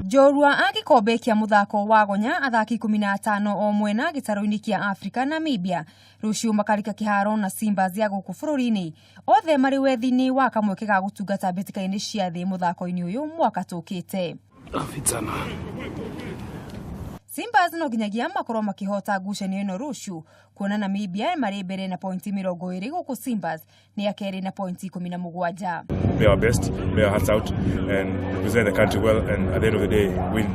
Jorua agikombe kia muthako wa gonya athaki 15 o mwena gitaro-ini kia Afrika Namibia ruciu makarika kiharo na Simbas ya guku bururi-ini othe mari wethi-ini wa kamweke ga gutungata mbĩtĩka-inĩ cia thĩ muthako-ini uyu mwaka tukite. Simbas nonginyagia makorwo makihota ngucanio ĩno ruciu kuona Namibia mari mbere na pointi 20 guku Simbas ni akeri na pointi 17. Play our best, play our hearts out and represent the country well and at the end of the day win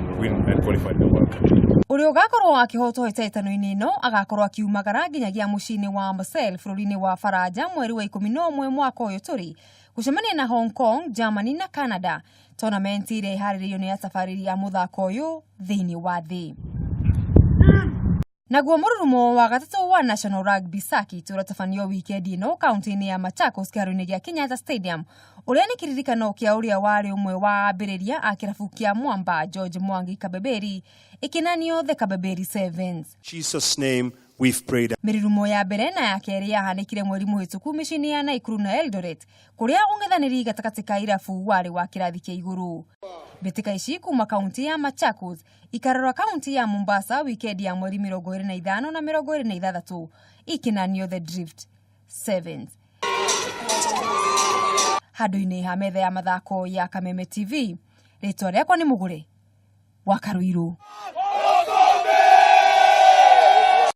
and qualify the World Cup. Uri ugakorwo akihoto ĩtano-inĩ ĩno agakorwo akiumagara nginyagia muciĩ-inĩ wa Marseille bũrũri-inĩ wa Faranja mweri wa 11 mwaka ũyũ tũri gucemania na Hong Kong, Germany na Canada. Tournament ĩrĩa iharĩrĩirio nĩ atabarĩri a muthako ũyũ thĩinĩ wa thĩ. Naguo mũrurumo wa gatatu wa National Rugby Circuit ũratabanio weekend ĩno kaunti-inĩ ya Mathako kĩharo-inĩ gĩa Kenyatta Stadium ũrĩa nĩ kĩririkano kĩa ũrĩa warĩ ũmwe wa ambĩrĩria a kĩrabu kĩa Mwamba George Mwangi Kabeberi ikinanio the Kabeberi Sevens. Jesus name we've prayed. Mĩrurumo ya mbere na ya kerĩ yahanĩkire mweri mũhĩtũku mĩciĩ-inĩ ya Naikuru na Eldoret kũrĩa ũng'ethanĩri gatagatĩ ka irabu warĩ wa kĩrathi kĩa igũrũ. Mbĩtĩka ici kuma kaunti ya Machakos ikarora kaunti ya Mombasa weekend ya mweri 25 na 26 ikinanio the Drift Sevens. Handũ-inĩ ha metha ya mathako ya Kameme TV, rĩtwa rĩakwa nĩ Mugure wa Karuiru.